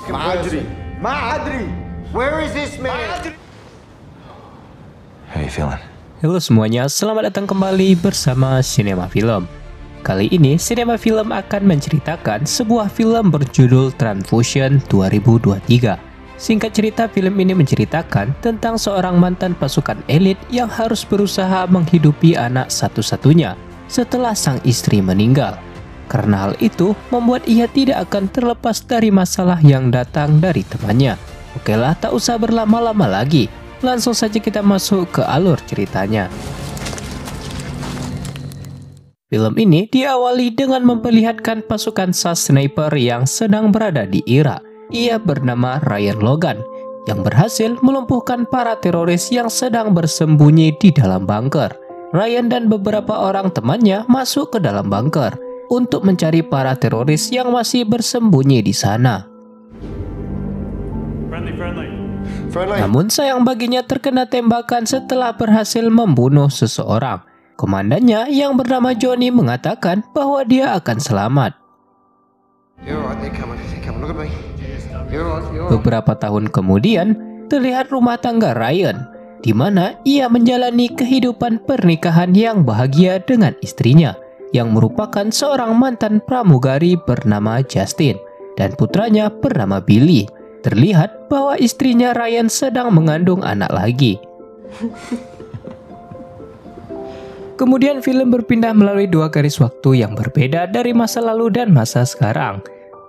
Madri, Madri, where is this man? How you feeling? Halo semuanya, selamat datang kembali bersama Cinema Film. Kali ini Cinema Film akan menceritakan sebuah film berjudul Transfusion 2023. Singkat cerita, film ini menceritakan tentang seorang mantan pasukan elit yang harus berusaha menghidupi anak satu-satunya setelah sang istri meninggal. Karena hal itu membuat ia tidak akan terlepas dari masalah yang datang dari temannya. Oke lah, tak usah berlama-lama lagi. Langsung saja kita masuk ke alur ceritanya. Film ini diawali dengan memperlihatkan pasukan SAS sniper yang sedang berada di Irak. Ia bernama Ryan Logan yang berhasil melumpuhkan para teroris yang sedang bersembunyi di dalam bunker. Ryan dan beberapa orang temannya masuk ke dalam bunker untuk mencari para teroris yang masih bersembunyi di sana. Namun sayang baginya terkena tembakan setelah berhasil membunuh seseorang. Komandannya yang bernama Johnny mengatakan bahwa dia akan selamat. Beberapa tahun kemudian, terlihat rumah tangga Ryan, di mana ia menjalani kehidupan pernikahan yang bahagia dengan istrinya, yang merupakan seorang mantan pramugari bernama Justin, dan putranya bernama Billy. Terlihat bahwa istrinya Ryan sedang mengandung anak lagi. Kemudian film berpindah melalui dua garis waktu yang berbeda dari masa lalu dan masa sekarang.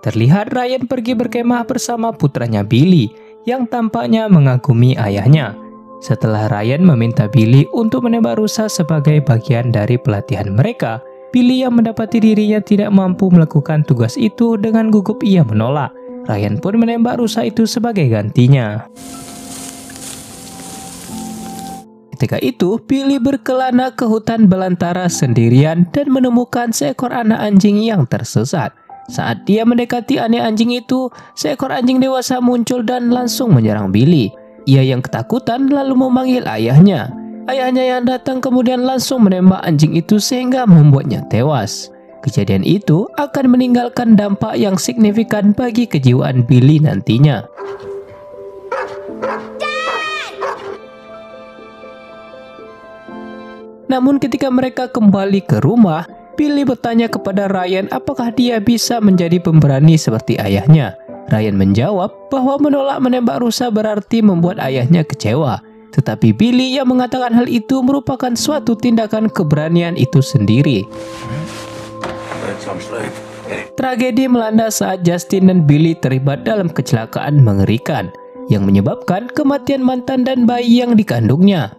Terlihat Ryan pergi berkemah bersama putranya Billy yang tampaknya mengagumi ayahnya. Setelah Ryan meminta Billy untuk menembak rusa sebagai bagian dari pelatihan mereka, Billy yang mendapati dirinya tidak mampu melakukan tugas itu dengan gugup ia menolak. Ryan pun menembak rusa itu sebagai gantinya. Ketika itu, Billy berkelana ke hutan belantara sendirian dan menemukan seekor anak anjing yang tersesat. Saat dia mendekati anak anjing itu, seekor anjing dewasa muncul dan langsung menyerang Billy. Ia yang ketakutan lalu memanggil ayahnya. Ayahnya yang datang kemudian langsung menembak anjing itu sehingga membuatnya tewas. Kejadian itu akan meninggalkan dampak yang signifikan bagi kejiwaan Billy nantinya. Namun ketika mereka kembali ke rumah, Billy bertanya kepada Ryan apakah dia bisa menjadi pemberani seperti ayahnya. Ryan menjawab bahwa menolak menembak rusa berarti membuat ayahnya kecewa. Tetapi Billy yang mengatakan hal itu merupakan suatu tindakan keberanian itu sendiri. Tragedi melanda saat Justin dan Billy terlibat dalam kecelakaan mengerikan yang menyebabkan kematian mantan dan bayi yang dikandungnya.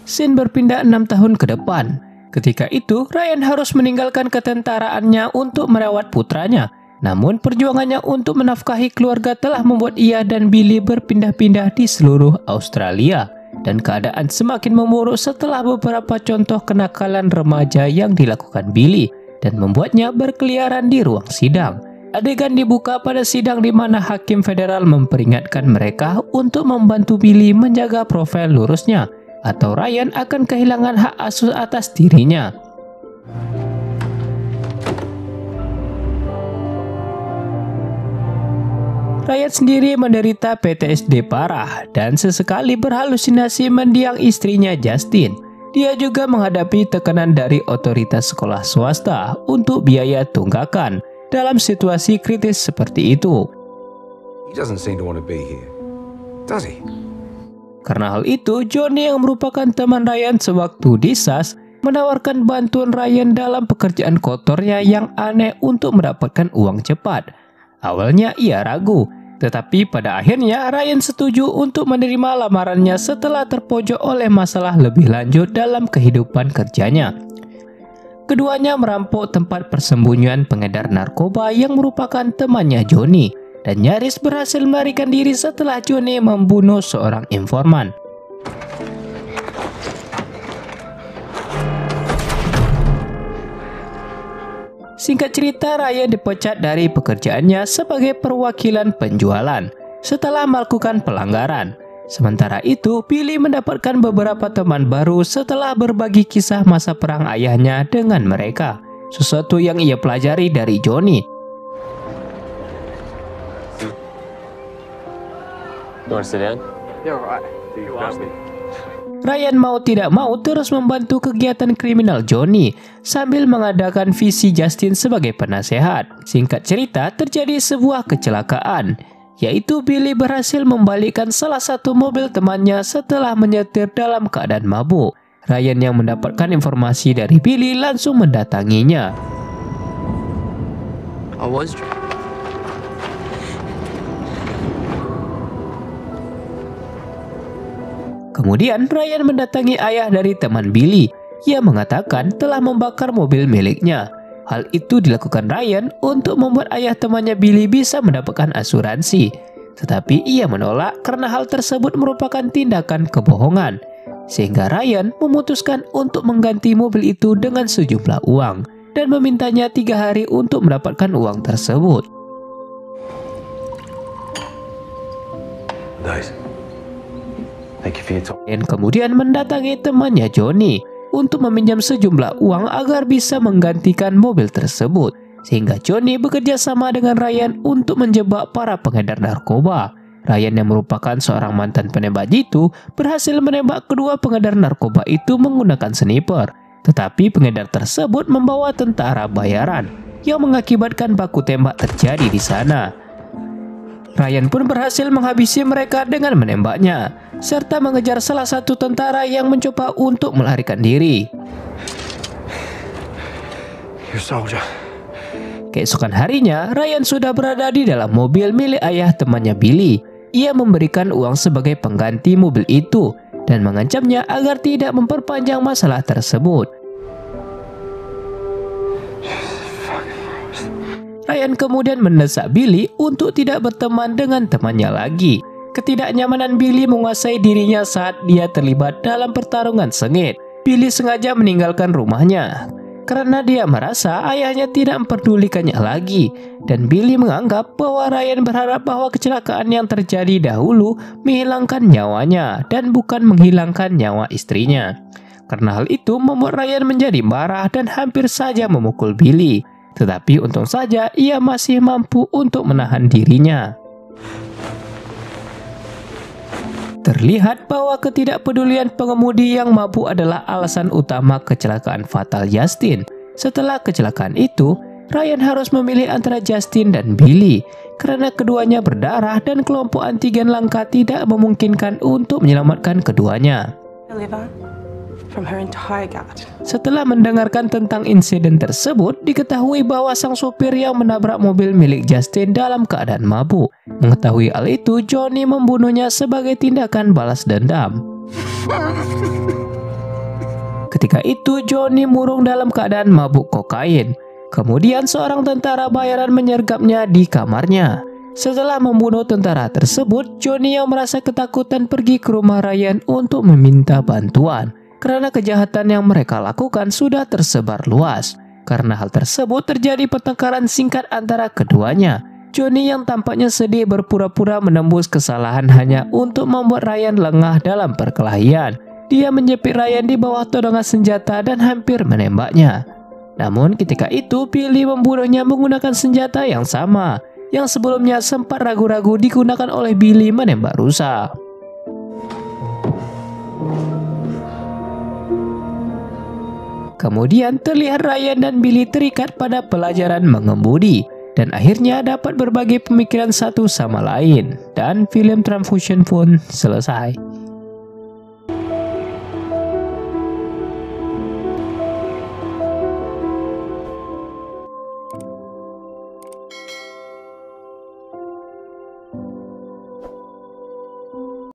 Scene berpindah 6 tahun ke depan. Ketika itu, Ryan harus meninggalkan ketentaraannya untuk merawat putranya. Namun perjuangannya untuk menafkahi keluarga telah membuat ia dan Billy berpindah-pindah di seluruh Australia. Dan keadaan semakin memburuk setelah beberapa contoh kenakalan remaja yang dilakukan Billy dan membuatnya berkeliaran di ruang sidang. Adegan dibuka pada sidang di mana hakim federal memperingatkan mereka untuk membantu Billy menjaga profil lurusnya, atau Ryan akan kehilangan hak asuh atas dirinya. Ryan sendiri menderita PTSD parah dan sesekali berhalusinasi mendiang istrinya Justin. Dia juga menghadapi tekanan dari otoritas sekolah swasta untuk biaya tunggakan dalam situasi kritis seperti itu. He doesn't seem to want to be here, does he? Karena hal itu, Johnny yang merupakan teman Ryan sewaktu di SAS menawarkan bantuan Ryan dalam pekerjaan kotornya yang aneh untuk mendapatkan uang cepat. Awalnya ia ragu, tetapi pada akhirnya Ryan setuju untuk menerima lamarannya setelah terpojok oleh masalah lebih lanjut dalam kehidupan kerjanya. Keduanya merampok tempat persembunyian pengedar narkoba yang merupakan temannya Johnny, dan nyaris berhasil melarikan diri setelah Johnny membunuh seorang informan. Singkat cerita, Ryan dipecat dari pekerjaannya sebagai perwakilan penjualan setelah melakukan pelanggaran. Sementara itu, Billy mendapatkan beberapa teman baru setelah berbagi kisah masa perang ayahnya dengan mereka. sesuatu yang ia pelajari dari Johnny. You want to sit down? Yeah, right. Ryan mau tidak mau terus membantu kegiatan kriminal Johnny sambil mengadakan visi Justin sebagai penasehat. Singkat cerita, terjadi sebuah kecelakaan, yaitu Billy berhasil membalikkan salah satu mobil temannya setelah menyetir dalam keadaan mabuk. Ryan yang mendapatkan informasi dari Billy langsung mendatanginya. I was drunk. Kemudian Ryan mendatangi ayah dari teman Billy. Ia mengatakan telah membakar mobil miliknya. Hal itu dilakukan Ryan untuk membuat ayah temannya Billy bisa mendapatkan asuransi. Tetapi ia menolak karena hal tersebut merupakan tindakan kebohongan. Sehingga Ryan memutuskan untuk mengganti mobil itu dengan sejumlah uang dan memintanya 3 hari untuk mendapatkan uang tersebut. Nice. Thank you for your time. Dan kemudian mendatangi temannya Johnny untuk meminjam sejumlah uang agar bisa menggantikan mobil tersebut. Sehingga Johnny bekerja sama dengan Ryan untuk menjebak para pengedar narkoba. Ryan yang merupakan seorang mantan penembak jitu berhasil menembak kedua pengedar narkoba itu menggunakan sniper. Tetapi pengedar tersebut membawa tentara bayaran yang mengakibatkan baku tembak terjadi di sana. Ryan pun berhasil menghabisi mereka dengan menembaknya, serta mengejar salah satu tentara yang mencoba untuk melarikan diri. You're a soldier. Keesokan harinya, Ryan sudah berada di dalam mobil milik ayah temannya Billy. Ia memberikan uang sebagai pengganti mobil itu dan mengancamnya agar tidak memperpanjang masalah tersebut. Ryan kemudian mendesak Billy untuk tidak berteman dengan temannya lagi. Ketidaknyamanan Billy menguasai dirinya saat dia terlibat dalam pertarungan sengit. Billy sengaja meninggalkan rumahnya karena dia merasa ayahnya tidak memperdulikannya lagi. Dan Billy menganggap bahwa Ryan berharap bahwa kecelakaan yang terjadi dahulu menghilangkan nyawanya dan bukan menghilangkan nyawa istrinya. Karena hal itu membuat Ryan menjadi marah dan hampir saja memukul Billy. Tetapi untung saja ia masih mampu untuk menahan dirinya. Terlihat bahwa ketidakpedulian pengemudi yang mabuk adalah alasan utama kecelakaan fatal Justin. Setelah kecelakaan itu, Ryan harus memilih antara Justin dan Billy karena keduanya berdarah dan kelompok antigen langka tidak memungkinkan untuk menyelamatkan keduanya. Setelah mendengarkan tentang insiden tersebut, diketahui bahwa sang supir yang menabrak mobil milik Justin dalam keadaan mabuk. Mengetahui hal itu, Johnny membunuhnya sebagai tindakan balas dendam. Ketika itu, Johnny murung dalam keadaan mabuk kokain. Kemudian seorang tentara bayaran menyergapnya di kamarnya. Setelah membunuh tentara tersebut, Johnny yang merasa ketakutan pergi ke rumah Ryan untuk meminta bantuan. Karena kejahatan yang mereka lakukan sudah tersebar luas. Karena hal tersebut terjadi pertengkaran singkat antara keduanya. Johnny yang tampaknya sedih berpura-pura menembus kesalahan hanya untuk membuat Ryan lengah dalam perkelahian. Dia menjepit Ryan di bawah todongan senjata dan hampir menembaknya. Namun ketika itu Billy membunuhnya menggunakan senjata yang sama, yang sebelumnya sempat ragu-ragu digunakan oleh Billy menembak rusa. Kemudian terlihat Ryan dan Billy terikat pada pelajaran mengemudi dan akhirnya dapat berbagi pemikiran satu sama lain, dan film Transfusion pun selesai.